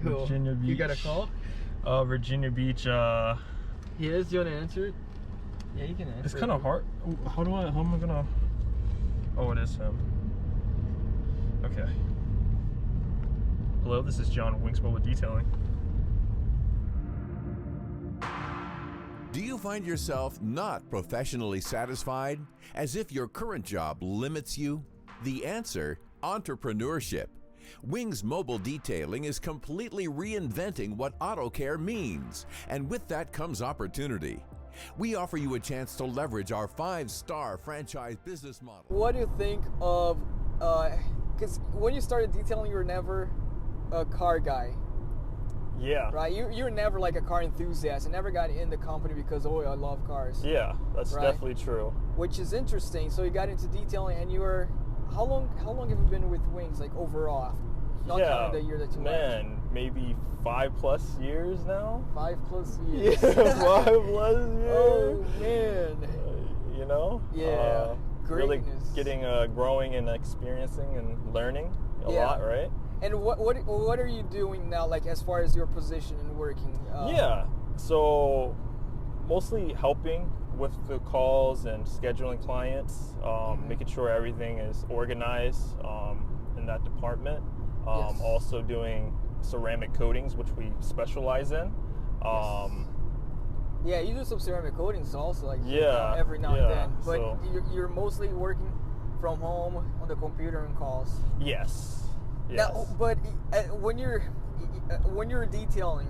Cool. Virginia Beach. You got a call? Virginia Beach. Yes, do you want to answer it? Yeah, you can answer It's kind of hard. How am I gonna? Oh, it is him. Okay. Hello, this is John of Wings Mobile Detailing. Do you find yourself not professionally satisfied, as if your current job limits you? The answer: entrepreneurship. Wings Mobile Detailing is completely reinventing what auto care means, and with that comes opportunity. We offer you a chance to leverage our 5-star franchise business model. What do you think of, because when you started detailing, you were never a car guy, Yeah. right? You were never like a car enthusiast and never got in the company because, oh, I love cars. Yeah, that's Right. definitely true. Which is interesting. So you got into detailing and you were, how long have you been with Wings, like overall? Not counting the year that you left. man, maybe 5+ years now. 5+ Yeah, years. 5+ years. Oh, man. You know? Yeah, Really greatness. getting, growing and experiencing and learning a Yeah. lot, right? And what are you doing now, like as far as your position and working? Yeah, so mostly helping with the calls and scheduling clients, making sure everything is organized in that department. Yes. Also doing ceramic coatings, which we specialize in. Yeah, you do some ceramic coatings also, like Yeah, every now yeah, and then. But so- you're mostly working from home on the computer and calls. Yes. Now, but when you're detailing,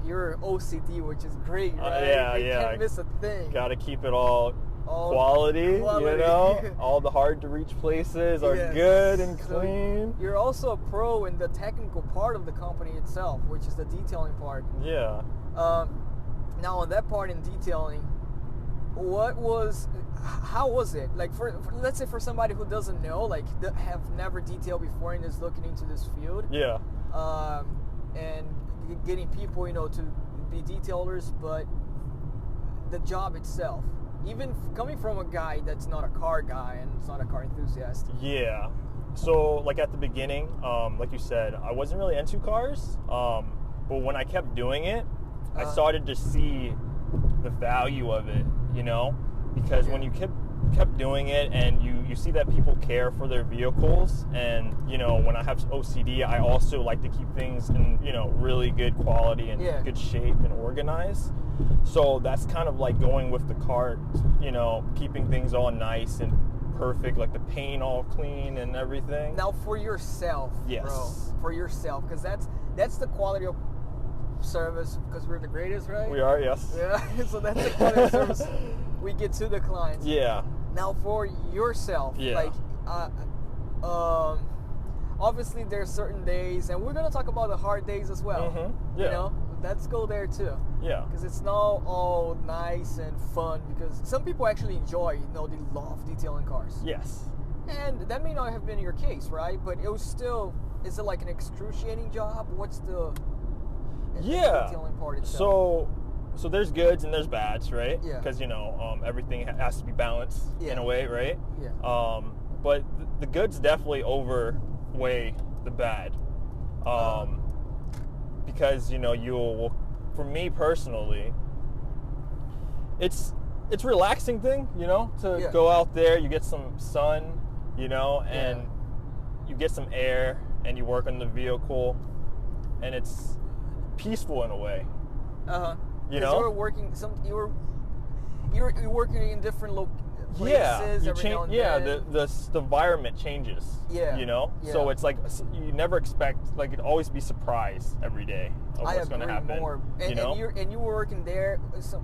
you're OCD, which is great, right? yeah, you yeah. can't miss a thing. Got to keep it all All quality, you quality. know? All the hard to reach places are Yes. good and So clean. you're also a pro in the technical part of the company itself, which is the detailing part. Yeah. Now, on that part in detailing, how was it? Like, for let's say for somebody who doesn't know, like, have never detailed before and is looking into this field, Yeah. and getting people, to be detailers, but the job itself, even coming from a guy that's not a car guy and is not a car enthusiast. Yeah. So, like at the beginning, like you said, I wasn't really into cars, but when I kept doing it, I started to see the value of it, because when you kept doing it and you see that people care for their vehicles, and when I have OCD, I also like to keep things in really good quality and good shape and organized. So that's kind of like going with the cart, keeping things all nice and perfect, like the paint all clean and everything. Now, for yourself, Yes. bro, for yourself, because that's the quality of service, because we're the greatest, right? We are, yes. Yeah, so that's the quality of service we get to the clients. Yeah. Now, for yourself, Yeah. obviously there's certain days, and we're gonna talk about the hard days as well. Yeah. Let's go there too. Yeah. Because it's not all nice and fun. Because some people actually enjoy, they love detailing cars. Yes. And that may not have been your case, right? But it was still. Is it like an excruciating job? What's the detailing part itself? So there's goods and there's bads, right? Yeah. Because everything has to be balanced in a way, right? Yeah. But the goods definitely overweigh the bad, because for me personally, it's a relaxing thing, to go out there, you get some sun, and you get some air, and you work on the vehicle, and it's peaceful in a way. You were working you're working in different places. You every now change. and Yeah, then. the environment changes. Yeah. So it's like you never expect, like, it'd always be surprised every day of what's going to happen. More. And you were working there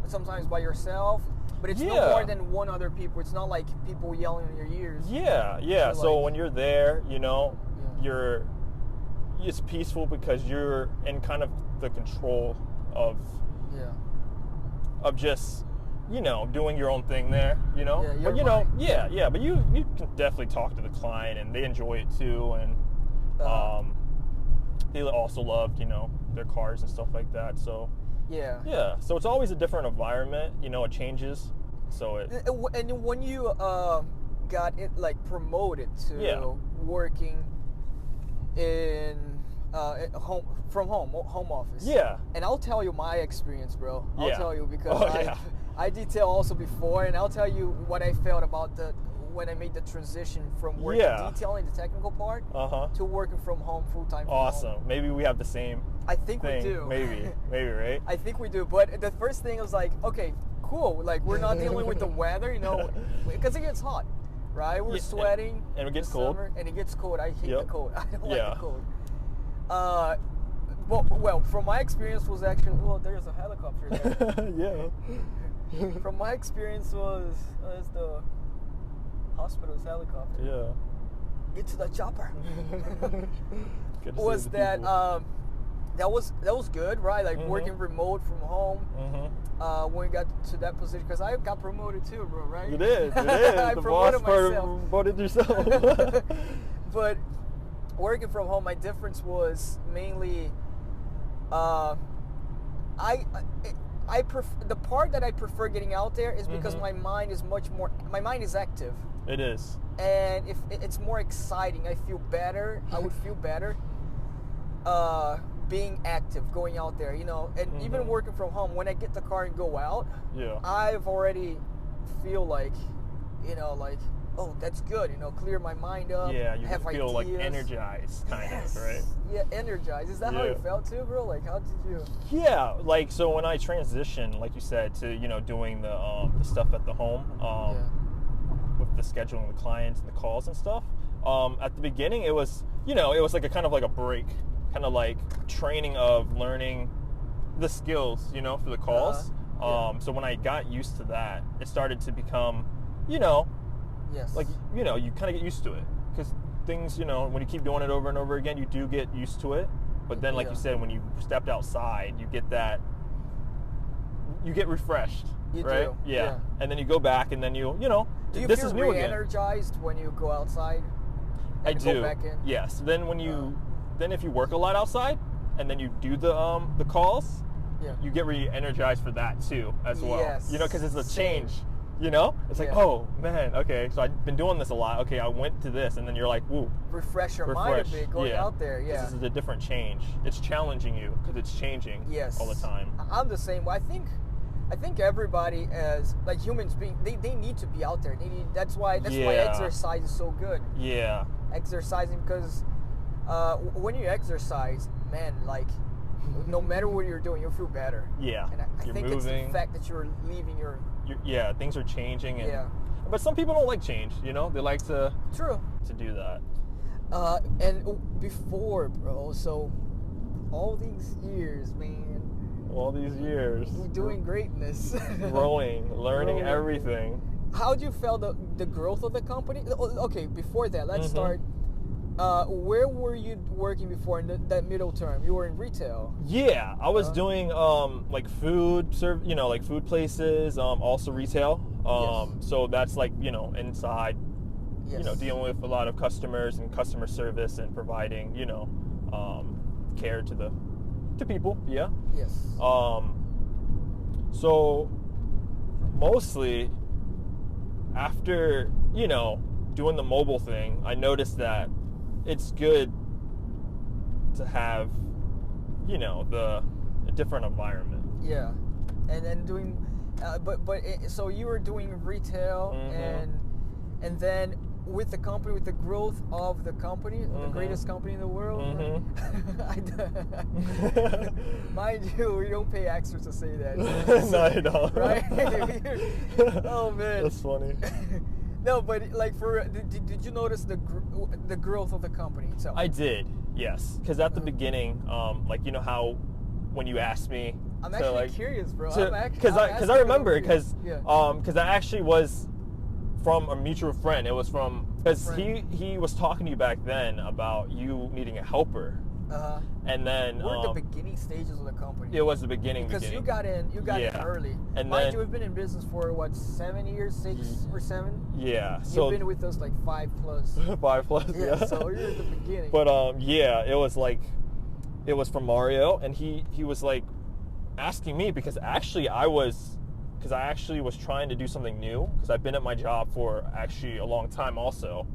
sometimes by yourself, but it's no more than one other people. It's not like people yelling in your ears. Yeah. So when you're there, you're it's peaceful because you're in kind of the control of just doing your own thing there, but but you can definitely talk to the client and they enjoy it too, and they also loved their cars and stuff like that. So so it's always a different environment, it changes. So and when you got it, like, promoted to working in home office. Yeah. And I'll tell you my experience, bro. I'll Yeah. tell you because Oh, yeah. I detail also before, and I'll tell you what I felt about when I made the transition from working detailing the technical part to working from home full-time. Awesome. Maybe we have the same I think thing. we do. Maybe, right? I think we do. But the first thing was like, okay, cool. Like we're not dealing with the weather, because it gets hot, right? We're sweating. And it gets in cold. Summer, and it gets cold. I hate the cold. I don't like the cold. Well, from my experience was actually, there's a helicopter there. Yeah. From my experience was the hospital's helicopter. Yeah. Get to the chopper. Good to Was see the that people. that was good, right? Like working remote from home. When we got to that position, because I got promoted too, bro. Right? You did. I The promoted boss myself. promoted yourself. But working from home, my difference was mainly, the part that I prefer getting out there is because my mind is active. It is. And if it's more exciting, I feel better. I would feel better being active, going out there, and even working from home. When I get the car and go out, I've already feel like, oh, that's good, clear my mind up. Yeah, you have feel ideas. like energized, kind of, right? Yeah, energized. Is that how you felt too, bro? Like, how did you? Yeah, like, so when I transitioned, like you said, to, doing the stuff at the home, with the scheduling the clients and the calls and stuff, at the beginning it was, it was like a kind of like a break, kind of like training of learning the skills, for the calls. So when I got used to that, it started to become, like, you kind of get used to it, because things, when you keep doing it over and over again, you do get used to it. But then, like you said, when you stepped outside, you get refreshed. You right? do. Yeah. And then you go back, and then do you this feel is new again. re-energized when you go outside? I do. Go back in? Yes. Then then if you work a lot outside, and then you do the calls, you get re-energized for that too, as well. Yes. Because it's a change. It's like, Yeah. oh man, okay, so I've been doing this a lot. Okay, I went to this, and then you're like, woo, Refresh your mind a bit going out there. Yeah. This is a different change. It's challenging you because it's changing all the time. I'm the same way. I think everybody, as like humans being, they need to be out there. That's why exercise is so good. Yeah. Exercising, because when you exercise, man, like no matter what you're doing, you'll feel better. Yeah. And I think moving. it's the fact that you're leaving things are changing. But some people don't like change. They like to do that. And before, bro, so all these years, man. All these years. Doing greatness. Growing, learning everything. How do you feel the growth of the company? Okay, before that, let's start. Where were you working before in that middle term? You were in retail. Yeah, I was doing like food places, also retail. So that's like, inside, dealing with a lot of customers and customer service and providing, care to people. Yeah. Yes. So mostly after, doing the mobile thing, I noticed that it's good to have, a different environment. Yeah. And then doing, so you were doing retail and then with the company, with the growth of the company, the greatest company in the world. Mind you, we don't pay extra to say that. No, I don't. Right? Oh man, that's funny. No, but like did you notice the growth of the company itself? I did, yes. Because at the beginning, like how when you asked me, I'm actually curious, bro. Because I remember because I actually was from a mutual friend. It was from, because he was talking to you back then about you needing a helper. And then we're at the beginning stages of the company. It was the beginning because you got in early. And mind you, we've been in business for what, 7 years, 6 or 7? Yeah. So you've been with us like 5+. 5+. Yeah. So you're at the beginning. But it was from Mario, and he was like asking me because actually I was trying to do something new, because I've been at my job for actually a long time also.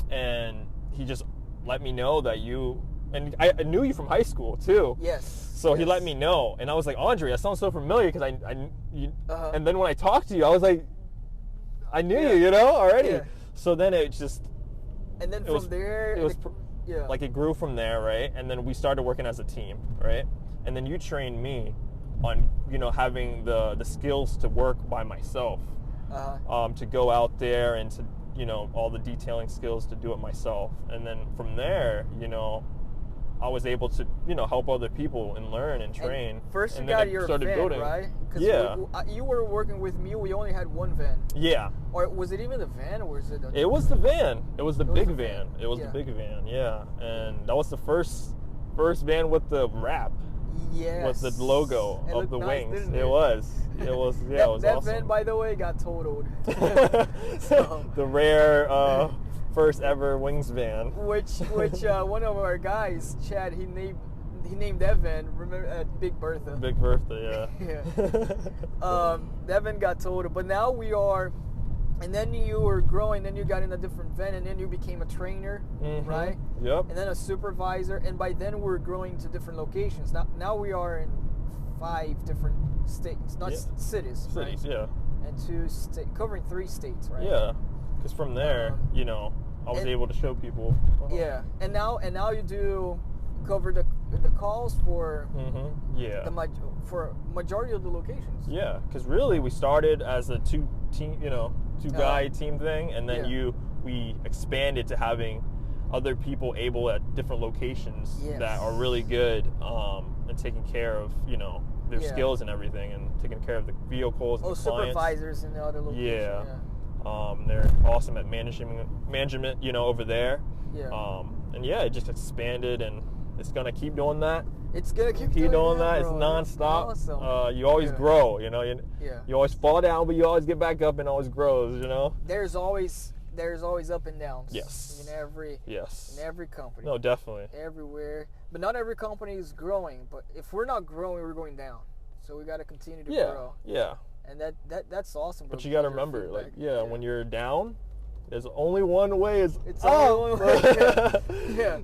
And he just let me know that you and I knew you from high school too. Yes. So he yes. let me know, and I was like, Andre, that sounds so familiar because Uh-huh. and then when I talked to you, I was like, I knew Yeah. you know, already. Yeah. So then it just, And then it from was- there, it was yeah. like it grew from there, right? And then we started working as a team, right? And then you trained me on, having the skills to work by myself, to go out there and to, all the detailing skills to do it myself. And then from there, I was able to, help other people and learn and train. And first you and then got I your started van, building. right? 'Cause Yeah. you were working with me. We only had one van. Yeah. Or was it even the van, or was it? It was the van. It was the was big the van. van. It was Yeah. the big van. Yeah. And that was the first van with the wrap. Yes. With the logo It of looked the nice, wings. didn't It was. Yeah, that, it was that awesome. van, by the way, got totaled. So, The rare first ever wings van. which one of our guys, Chad, he named that van. Remember Big Bertha. Big birthday, yeah. That van got totaled, but now we are. And then you were growing, then you got in a different van, and then you became a trainer, Mhm. right? Yep. And then a supervisor, and by then we're growing to different locations. Now we are in 5 different states, not Yeah. cities, right? Cities, yeah. And 2 states, covering 3 states, right? Yeah. Because from there, I was and- able to show people. Yeah, and now you do cover the calls for Yeah. for majority of the locations. Yeah, because really we started as a two guy team thing, and then Yeah. we expanded to having other people able at different locations Yes. that are really good and taking care of their Yeah. skills and everything, and taking care of the vehicles and Oh, the clients. supervisors in the other locations. Yeah. They're awesome at management over there. Yeah. And yeah, it just expanded, and it's gonna keep doing that. It's gonna keep Doing that. It's bro. nonstop. Awesome. You always Yeah. grow. Yeah. You always fall down, but you always get back up, and always grows. There's always up and downs. Yes. In every company. No, definitely. Everywhere, but not every company is growing. But if we're not growing, we're going down. So we got to continue to Yeah. grow. Yeah. And that's awesome. Bro, But you got to because your remember, feedback. when you're down, there's only one way is It's up. only one way. Yeah.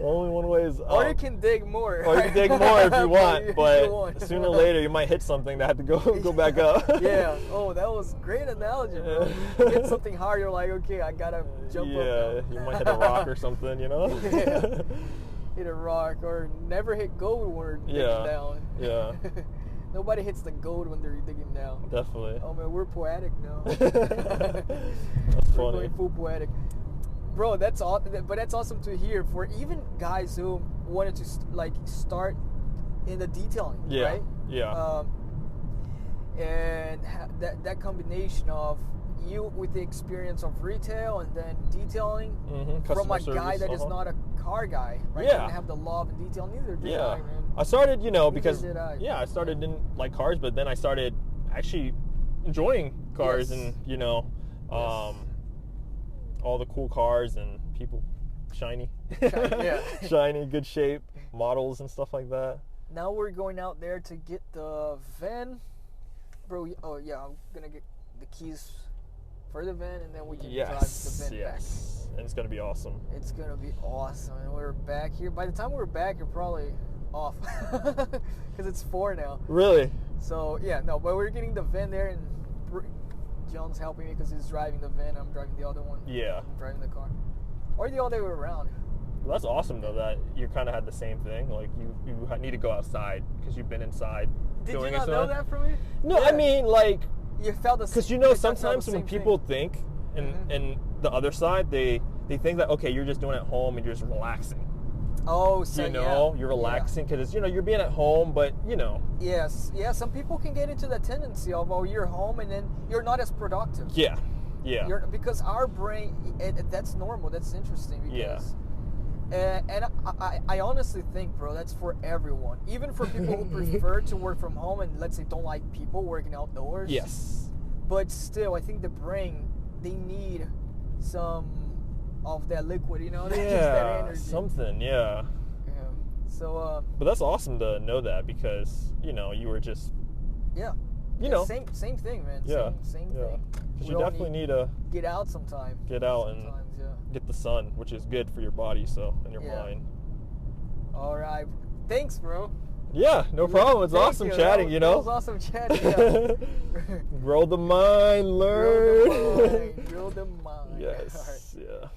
Only one way is up. Or you can dig more. Or you can dig more if you want, If but you want. sooner or later you might hit something that had to go back up. Yeah. Oh, that was great analogy, bro. Hit something hard, you're like, okay, I gotta jump up. Yeah, now. you might hit a rock or something, Yeah. Hit a rock, or never hit gold when we're digging Yeah. down. Yeah. Nobody hits the gold when they're digging down. Definitely. Oh man, we're poetic now. That's We're funny. going full poetic. Bro, that's all. But that's awesome to hear for even guys who wanted to start in the detailing, Yeah. right? Yeah. And that combination of you with the experience of retail and then detailing from Customer a guy service, that is not a car guy, right? Yeah. Didn't have the love and detail. Neither did Yeah. I, man. I started, because did I. I started didn't like cars, but then I started actually enjoying cars Yes. and all the cool cars and people shiny. Yeah. Shiny, good shape, models and stuff like that. Now we're going out there to get the van. Bro, oh yeah, I'm gonna get the keys for the van and then we can drive the van back. And it's gonna be awesome. It's gonna be awesome. And we're back here. By the time we're back, you're probably off. Because it's 4 now. Really? So, yeah, no, but we're getting the van there and John's helping me because he's driving the van. I'm driving the other one. Yeah. I'm driving the car. Or the other way around. Well, that's awesome though that you kind of had the same thing. Like you need to go outside because you've been inside. Did you doing not it know so- that from me? No, Yeah. I mean like You felt the because like, I felt sometimes the when same people thing. think and the other side they think that okay you're just doing it at home and you're just relaxing. Oh, so yeah. You're relaxing because you're being at home, but Yes, yeah. Some people can get into the tendency of you're home and then you're not as productive. yeah. Because our brain, that's normal. That's interesting. Because, and I honestly think, bro, that's for everyone. Even for people who prefer to work from home and let's say don't like people working outdoors. Yes. But still, I think the brain, they need some of that liquid, just that energy. Something. Yeah. Yeah. So. But that's awesome to know that because you were just Yeah. Same thing, man. Yeah. Same yeah. thing. Because We you all definitely need to get out sometime. get out and Sometimes, yeah. get the sun, which is good for your body, and your Yeah. mind. All right. Thanks, bro. Yeah, no problem. It's Thank awesome you. chatting, That you know? was awesome chatting. Yeah. Grow the mind, learn. Grow the mind. Yes, yeah.